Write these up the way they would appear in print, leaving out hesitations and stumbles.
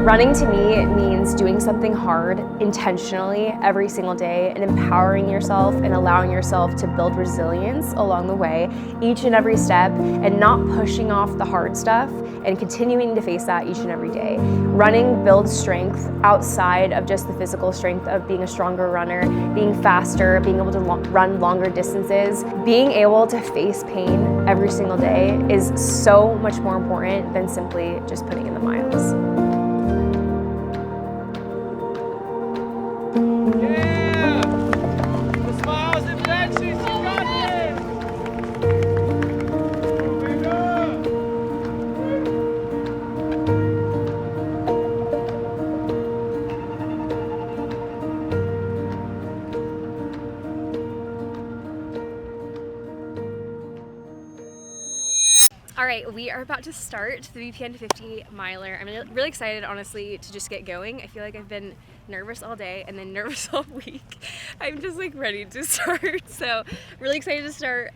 Running to me means doing something hard intentionally every single day and empowering yourself and allowing yourself to build resilience along the way, each and every step, and not pushing off the hard stuff and continuing to face that each and every day. Running builds strength outside of just the physical strength of being a stronger runner, being faster, being able to run longer distances. Being able to face pain every single day is so much more important than simply just putting in the miles. Yeah! The smiles and benches, you got this! Big up! All right, we are about to start the BPN 50 miler. I'm really excited, honestly, to just get going. I feel like I've been nervous all day and then nervous all week. I'm just like ready to start. So really excited to start.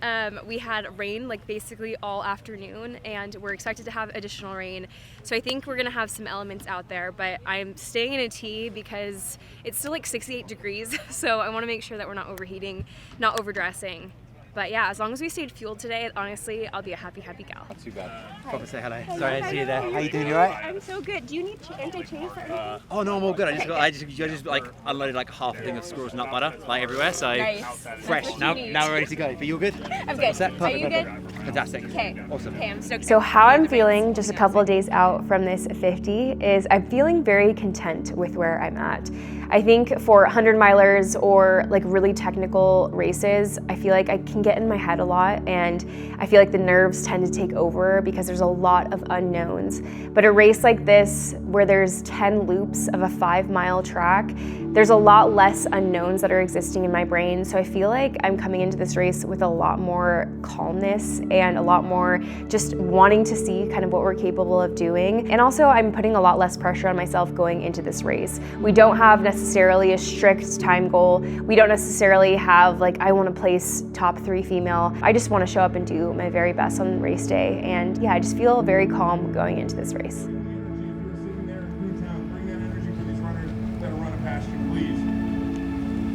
We had rain like basically all afternoon and we're expected to have additional rain. So I think we're gonna have some elements out there, but I'm staying in a tee because it's still like 68 degrees. So I wanna make sure that we're not overheating, not overdressing. But yeah, as long as we stayed fueled today, honestly, I'll be a happy, happy gal. Not too bad. Pop and say hello. Sorry, I didn't see you there. How you doing? You alright? I'm so good. Do you need anti-chain for anything? Oh no, I'm all good. I just like unloaded like half a thing of squirrels nut butter like everywhere, so Nice. fresh. Now we're ready to go. But you're good? I'm good. All set? Are you good? Fantastic. Okay. Awesome. Okay, I'm stoked. So how I'm feeling just a couple of days out from this 50 is I'm feeling very content with where I'm at. I think for 100 milers or like really technical races, I feel like I can get in my head a lot and I feel like the nerves tend to take over because there's a lot of unknowns. But a race like this where there's 10 loops of a 5-mile track, there's a lot less unknowns that are existing in my brain. So I feel like I'm coming into this race with a lot more calmness and a lot more just wanting to see kind of what we're capable of doing. And also I'm putting a lot less pressure on myself going into this race. We don't have necessarily a strict time goal. We don't necessarily have like, I want to place top 3 female. I just want to show up and do my very best on race day. And yeah, I just feel very calm going into this race.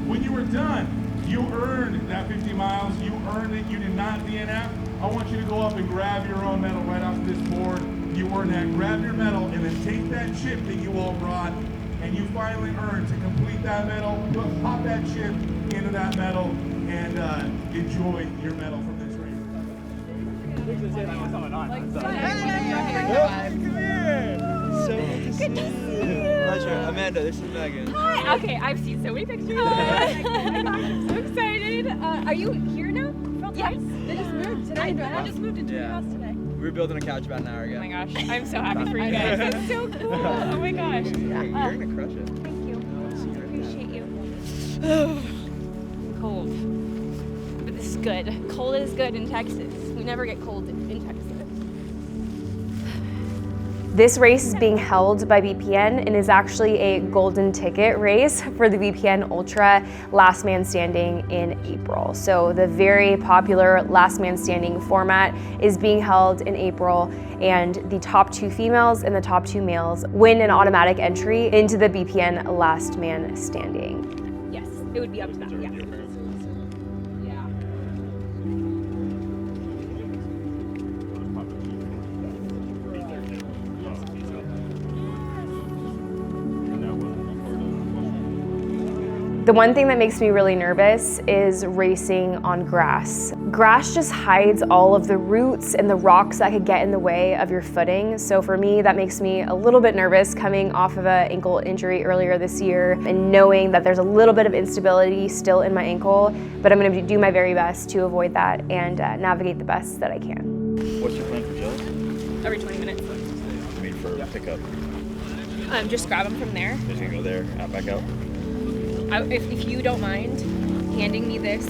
When you were done, you earned that 50 miles, you earned it, you did not DNF. I want you to go up and grab your own medal right off this board. You earned that, grab your medal, and then take that chip that you all brought, and you finally earned to complete that medal, pop that chip into that medal, and enjoy your medal from this race. Good to see you. Pleasure. Amanda, this is Megan. Hi. Okay, I've seen so many pictures. I'm so excited. Are you here now? Yes. They just moved today. I just moved into your house today. We were building a couch about an hour ago. Oh my gosh, I'm so happy for you guys. It's so cool. Oh my gosh. You're gonna crush it. Thank you. Appreciate you. Cold. But this is good. Cold is good in Texas. We never get cold in Texas. This race is being held by BPN and is actually a golden ticket race for the BPN Ultra Last Man Standing in April. So the very popular Last Man Standing format is being held in April, and the top 2 females and the top 2 males win an automatic entry into the BPN Last Man Standing. Yes, it would be up to that, yeah. The one thing that makes me really nervous is racing on grass. Grass just hides all of the roots and the rocks that could get in the way of your footing. So for me, that makes me a little bit nervous coming off of an ankle injury earlier this year and knowing that there's a little bit of instability still in my ankle, but I'm gonna do my very best to avoid that and navigate the best that I can. What's your plan for Jills? Every 20 minutes. I mean for pickup. Just grab them from there. Just gonna go there, out, back out. If you don't mind handing me this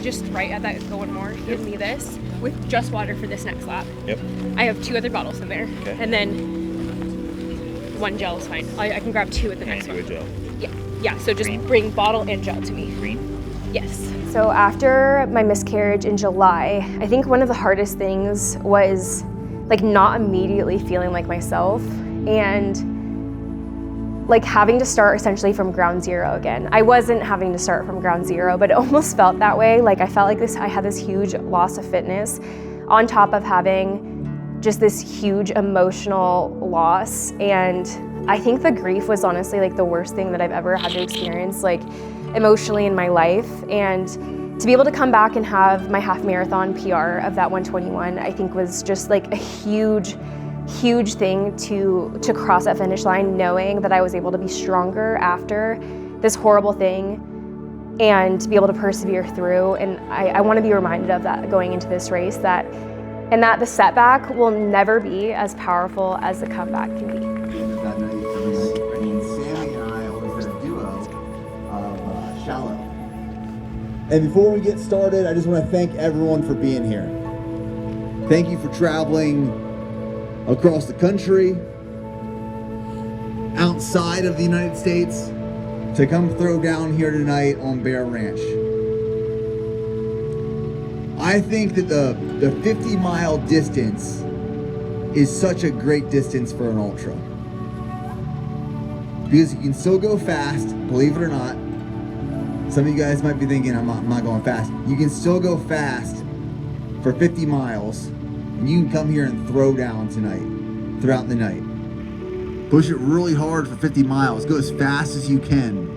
just right at that going more, give me this with just water for this next lap. Yep. I have 2 other bottles in there. Okay. And then 1 gel is fine. I can grab 2 at the next And one. do a gel. Yeah, so just bring bottle and gel to me. Green? Yes. So after my miscarriage in July, I think one of the hardest things was like not immediately feeling like myself. And like having to start essentially from ground zero again. I wasn't having to start from ground zero, but it almost felt that way. Like I felt like I had this huge loss of fitness on top of having just this huge emotional loss. And I think the grief was honestly like the worst thing that I've ever had to experience, like emotionally in my life. And to be able to come back and have my half marathon PR of that 121, I think was just like a huge thing to cross that finish line, knowing that I was able to be stronger after this horrible thing and to be able to persevere through. And I want to be reminded of that going into this race, that the setback will never be as powerful as the comeback can be. That night, Sammy and I always had a duo of Shallow. And before we get started, I just want to thank everyone for being here. Thank you for traveling across the country, outside of the United States, to come throw down here tonight on Bear Ranch. I think that the 50-mile distance is such a great distance for an ultra. Because you can still go fast, believe it or not. Some of you guys might be thinking, I'm not going fast. You can still go fast for 50 miles, and you can come here and throw down tonight, throughout the night. Push it really hard for 50 miles. Go as fast as you can.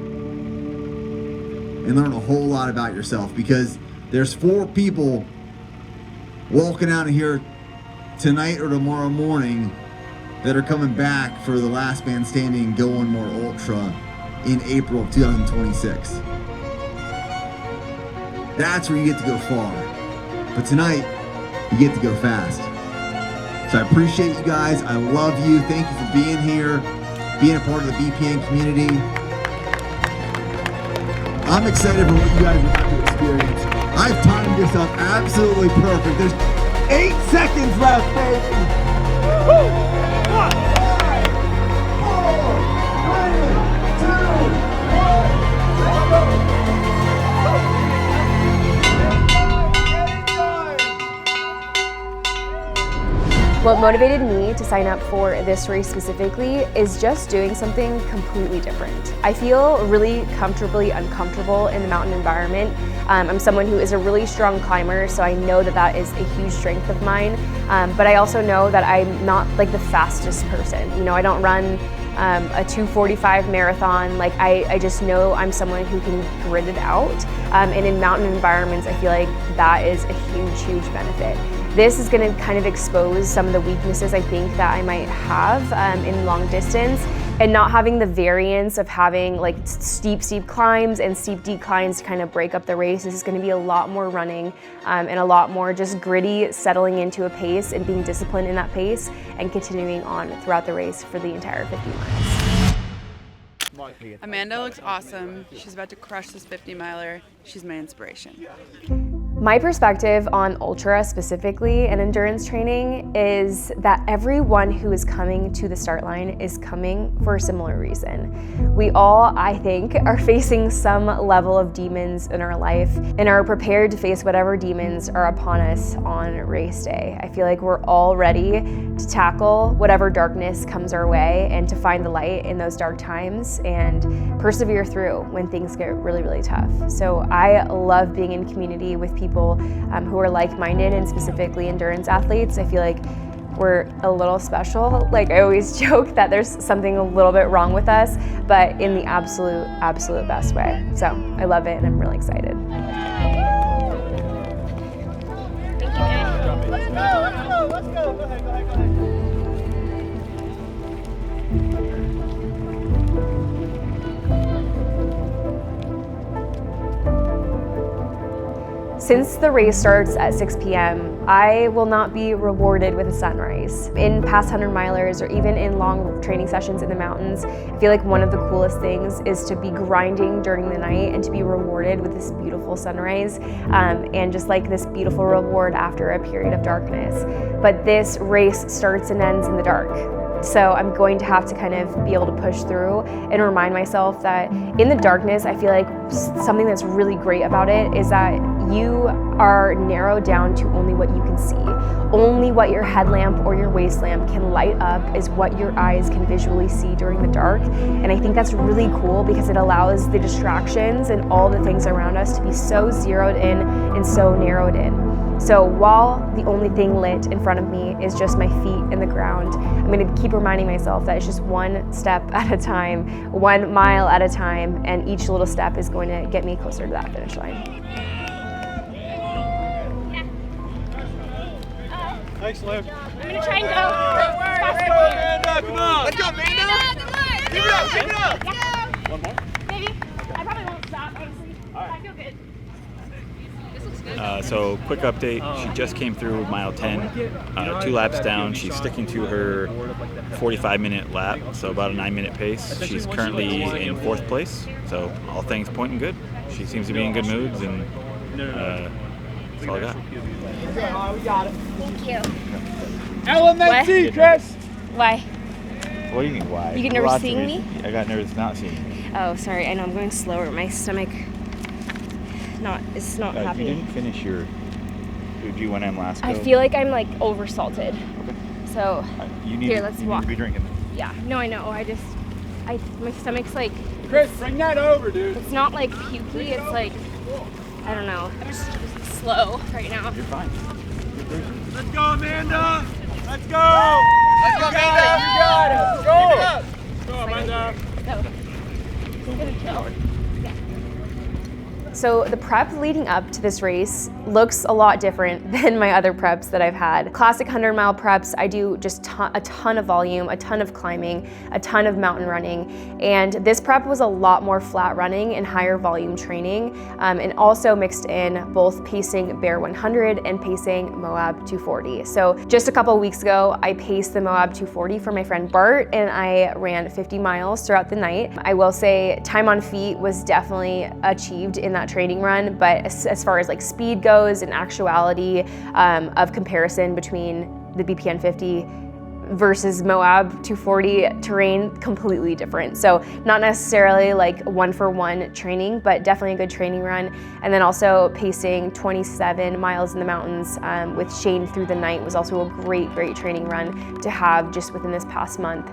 And learn a whole lot about yourself, because there's 4 people walking out of here tonight or tomorrow morning that are coming back for the last man standing Go One More Ultra in April of 2026. That's where you get to go far. But tonight, you get to go fast. So I appreciate you guys. I love you. Thank you for being here, being a part of the BPN community. I'm excited for what you guys are about to experience. I've timed this up absolutely perfect. There's 8 seconds left, baby. 1, 4, 3, 2, 1. What motivated me to sign up for this race specifically is just doing something completely different. I feel really comfortably uncomfortable in the mountain environment. I'm someone who is a really strong climber, so I know that that is a huge strength of mine. But I also know that I'm not like the fastest person. You know, I don't run a 2:45 marathon. Like I just know I'm someone who can grit it out. And in mountain environments, I feel like that is a huge benefit. This is going to kind of expose some of the weaknesses I think that I might have in long distance, and not having the variance of having like steep climbs and steep declines to kind of break up the race. This is going to be a lot more running and a lot more just gritty, settling into a pace and being disciplined in that pace and continuing on throughout the race for the entire 50 miles. Amanda looks awesome. She's about to crush this 50 miler. She's my inspiration. My perspective on ultra specifically and endurance training is that everyone who is coming to the start line is coming for a similar reason. We all, I think, are facing some level of demons in our life and are prepared to face whatever demons are upon us on race day. I feel like we're all ready to tackle whatever darkness comes our way and to find the light in those dark times and persevere through when things get really tough. So I love being in community with people who are like-minded, and specifically endurance athletes. I feel like we're a little special. Like I always joke that there's something a little bit wrong with us, but in the absolute best way. So I love it and I'm really excited. Let's go. Go ahead. Since the race starts at 6 p.m., I will not be rewarded with a sunrise. In past 100 milers or even in long training sessions in the mountains, I feel like one of the coolest things is to be grinding during the night and to be rewarded with this beautiful sunrise and just like this beautiful reward after a period of darkness. But this race starts and ends in the dark. So I'm going to have to kind of be able to push through and remind myself that in the darkness, I feel like something that's really great about it is that you are narrowed down to only what you can see. Only what your headlamp or your waist lamp can light up is what your eyes can visually see during the dark. And I think that's really cool because it allows the distractions and all the things around us to be so zeroed in and so narrowed in. So while the only thing lit in front of me is just my feet in the ground, I'm going to keep reminding myself that it's just one step at a time, 1 mile at a time, and each little step is going to get me closer to that finish line. Thanks, Liv. I'm gonna try and go. Come on. Let's go, Amanda. Keep it up, keep it up. One more? Maybe. I probably won't stop, honestly. I feel good. This looks good. So quick update, she just came through mile 10, 2 laps down. She's sticking to her 45-minute lap, so about a 9-minute pace. She's currently in 4th place, so all things pointing good. She seems to be in good moods, and that's all I got. We got it. Thank you. LMNT, Chris. Why? What do you mean, why? You get nervous seeing me? I got nervous not seeing you. Oh, sorry. I know I'm going slower. My stomach it's not happy. You didn't finish your G1M last go. I feel like I'm like oversalted. Okay. So here, let's walk. Need to be drinking. Yeah. No, I know. My stomach's like, Chris, bring that over, dude. it's not like pukey. It's like, I don't know. I'm just slow right now. You're fine. Let's go, Amanda. Let's go. Let's go, Amanda. You got it. Go. Let's go, Amanda. So, it's gonna kill. So the prep leading up to this race looks a lot different than my other preps that I've had. Classic 100-mile preps, I do just a ton of volume, a ton of climbing, a ton of mountain running, and this prep was a lot more flat running and higher volume training, and also mixed in both pacing Bear 100 and pacing Moab 240. So just a couple of weeks ago, I paced the Moab 240 for my friend Bart, and I ran 50 miles throughout the night. I will say time on feet was definitely achieved in that training run, but as far as like speed goes and actuality of comparison between the BPN 50 versus Moab 240 terrain, completely different. So not necessarily like 1-for-1 training, but definitely a good training run. And then also pacing 27 miles in the mountains with Shane through the night was also a great training run to have just within this past month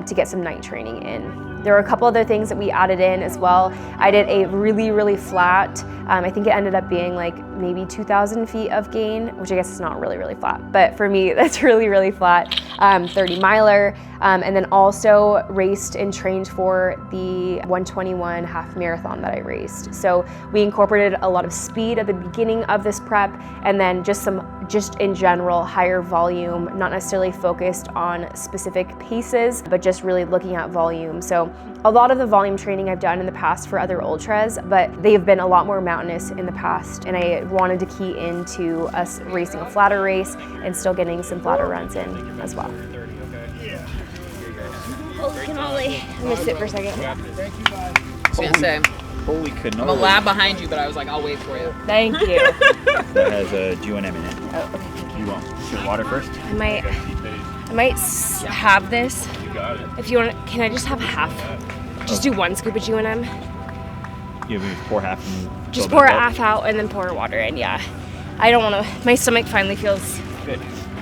to get some night training in. There were a couple other things that we added in as well. I did a really flat, I think it ended up being like maybe 2,000 feet of gain, which I guess is not really flat, but for me, that's really flat, 30 miler, and then also raced and trained for the 121 half marathon that I raced. So we incorporated a lot of speed at the beginning of this prep, and then just in general, higher volume, not necessarily focused on specific paces, but just really looking at volume. So a lot of the volume training I've done in the past for other ultras, but they've been a lot more mountainous in the past, and I wanted to key into us racing a flatter race and still getting some flatter runs in as well. Holy cannoli. I'm gonna sit for a second. I was gonna say, Holy cannoli. I'm a lab behind you, but I was like, I'll wait for you. Thank you. That has a G1M in it. Oh, okay, thank you. You want some water first? I might have this. You got it. If you want, can I just have half? Just do 1 scoop of UNM. You have to pour half and Just fill pour back up? half out and then pour water in, yeah. I don't want to, my stomach finally feels Good.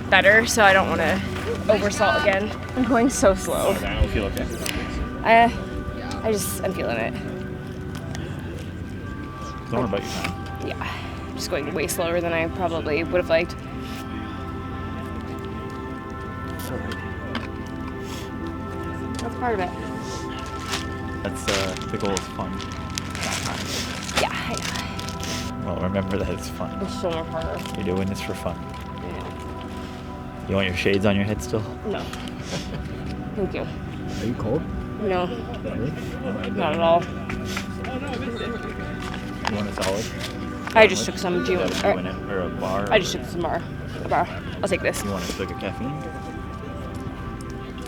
better, so I don't want to oversalt again. I'm going so slow. Okay, I don't feel okay. I'm feeling it. It's all about your time. Yeah, I'm just going way slower than I probably would have liked. That's part of it. That's the goal is fun. Yeah, I know. Well, remember that it's fun. It's so much harder. You're doing this for fun. You want your shades on your head still? No. Thank you. Are you cold? No, Really? not at all. You want a solid? I just took some Or a bar? I just took some bar. A bar. I'll take this. You want a swig of caffeine?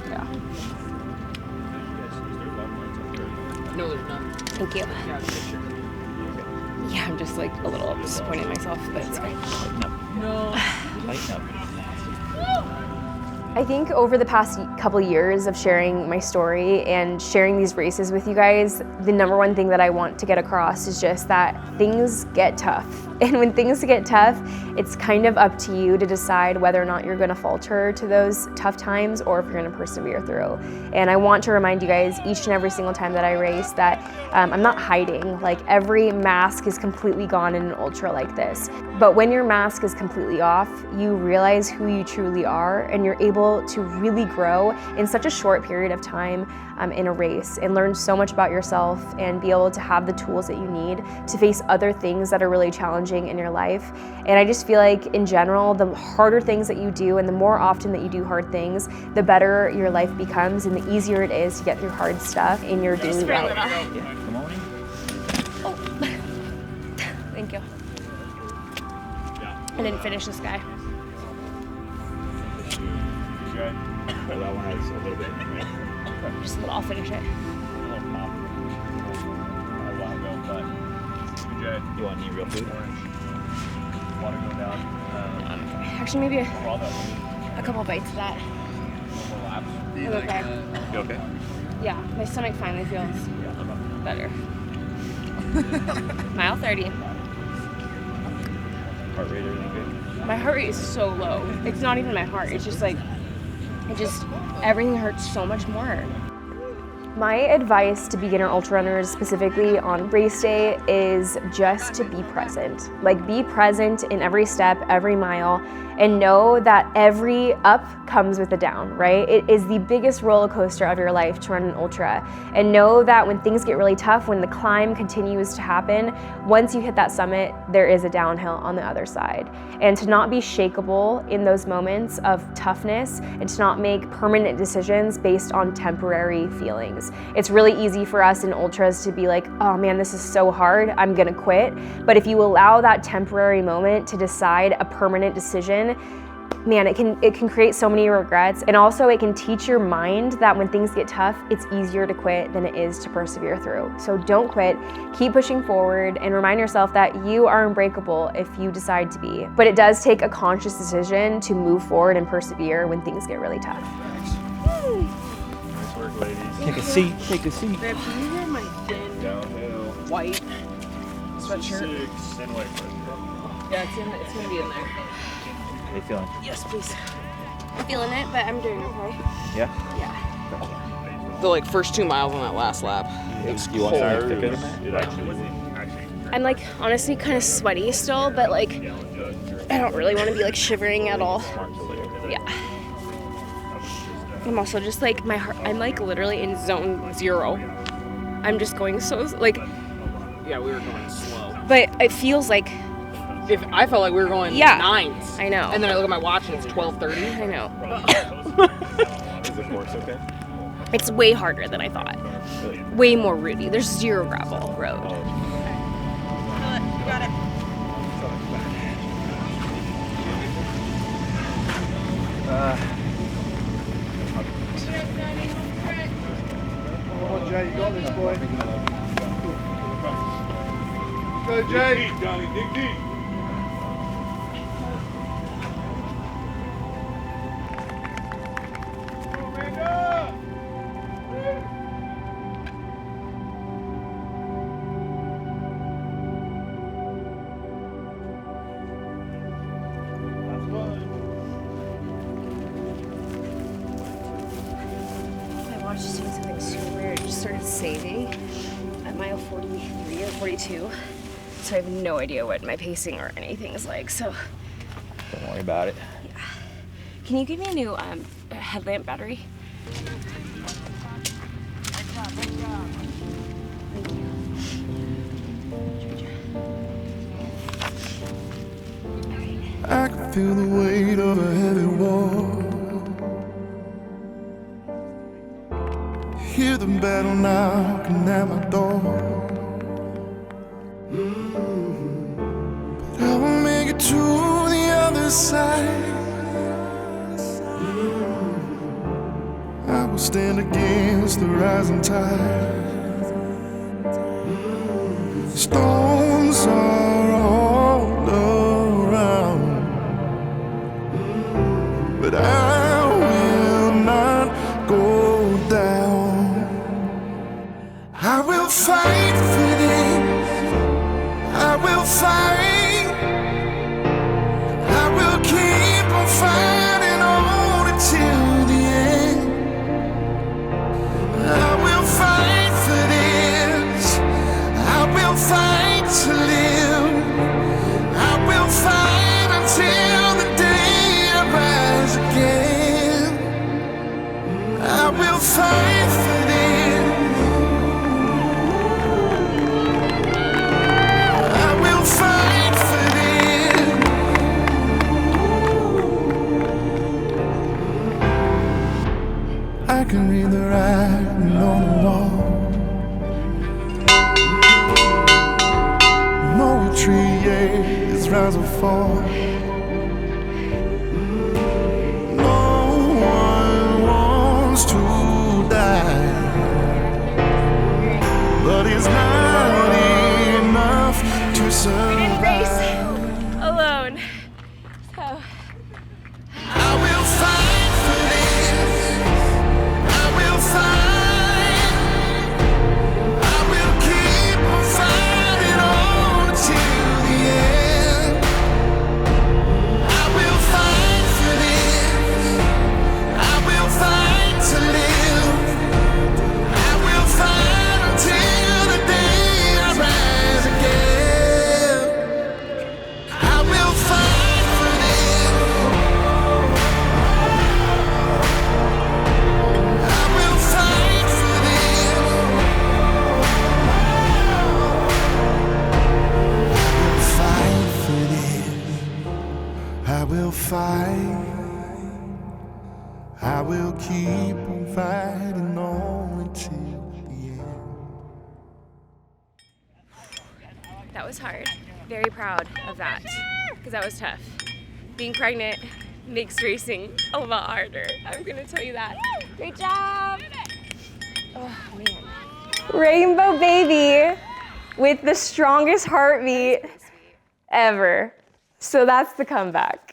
Yeah. No, there's not. Thank you. Yeah, I'm just like a little disappointed in myself, but it's fine. Lighten up. No. Lighten up. I think over the past couple years of sharing my story and sharing these races with you guys, the number one thing that I want to get across is just that things get tough. And when things get tough, it's kind of up to you to decide whether or not you're gonna falter to those tough times or if you're gonna persevere through. And I want to remind you guys each and every single time that I race that I'm not hiding. Like, every mask is completely gone in an ultra like this. But when your mask is completely off, you realize who you truly are, and you're able to really grow in such a short period of time in a race, and learn so much about yourself and be able to have the tools that you need to face other things that are really challenging in your life. And I just feel like in general, the harder things that you do and the more often that you do hard things, the better your life becomes and the easier it is to get through hard stuff in your daily life. Good morning. Oh. Thank you. I didn't finish this guy. Well, that one has a little bit in it. Just a little, I'll finish it. You want any real food? Actually, maybe a couple bites of that. I'm okay. You okay? Yeah, my stomach finally feels better. Mile 30. Heart rate, everything good? My heart rate is so low. It's not even my heart. It's just like, everything hurts so much more. My advice to beginner ultra runners, specifically on race day, is just to be present. Like, be present in every step, every mile, and know that every up comes with a down, right? It is the biggest roller coaster of your life to run an ultra. And know that when things get really tough, when the climb continues to happen, once you hit that summit, there is a downhill on the other side. And to not be shakeable in those moments of toughness, and to not make permanent decisions based on temporary feelings. It's really easy for us in ultras to be like, oh man, this is so hard, I'm gonna quit. But if you allow that temporary moment to decide a permanent decision, man, it can create so many regrets. And also it can teach your mind that when things get tough, it's easier to quit than it is to persevere through. So don't quit, keep pushing forward, and remind yourself that you are unbreakable if you decide to be. But it does take a conscious decision to move forward and persevere when things get really tough. Nice work, ladies. Take a seat, take a seat. Babe, can you wear my thin white sweatshirt? Thin white sweatshirt. Yeah, it's gonna be in there. How you feeling? Yes, please. I'm feeling it, but I'm doing okay. Yeah? Yeah. The like first 2 miles on that last lap. It was You want something thicker than that? I'm like honestly kind of sweaty still, but like I don't really want to be like shivering at all. Yeah. I'm also just like my heart. I'm like literally in zone 0. I'm just going so like. Yeah, we were going slow. But it feels like. If I felt like we were going 9s. I know. And then I look at my watch and it's 12:30. I know. Is the course okay? It's way harder than I thought. Way more rooty. There's 0 gravel road. You got it. Oh, Jay, you got this, boy. Go, Jay. Dig deep, Johnny, dig deep. My watch is doing something super weird. It just started saving at mile 43 or 42. So I have no idea what my pacing or anything is like. So Don't worry about it. yeah. Can you give me a new headlamp battery? I can feel the weight of a heavy wall. Hear the battle knocking at my door. But I will make it to the other side. I will stand against the rising tide. Storms are all around, but I will not go down. I will fight for this. I will fight always rise or fall. No one wants to die, but it's not enough to survive. We didn't race alone. So I will fight for this. I will fight. I will keep on fighting on till the end. I will fight for this. I will fight to live. I will fight until the day I rise again. I will fight for this. I will fight for this. I will fight. I will keep on fighting on until the end. that was hard. Very proud of that because that was tough. Being pregnant makes racing a lot harder. I'm gonna tell you that. Great job. Oh man. Rainbow baby with the strongest heartbeat ever. So that's the comeback.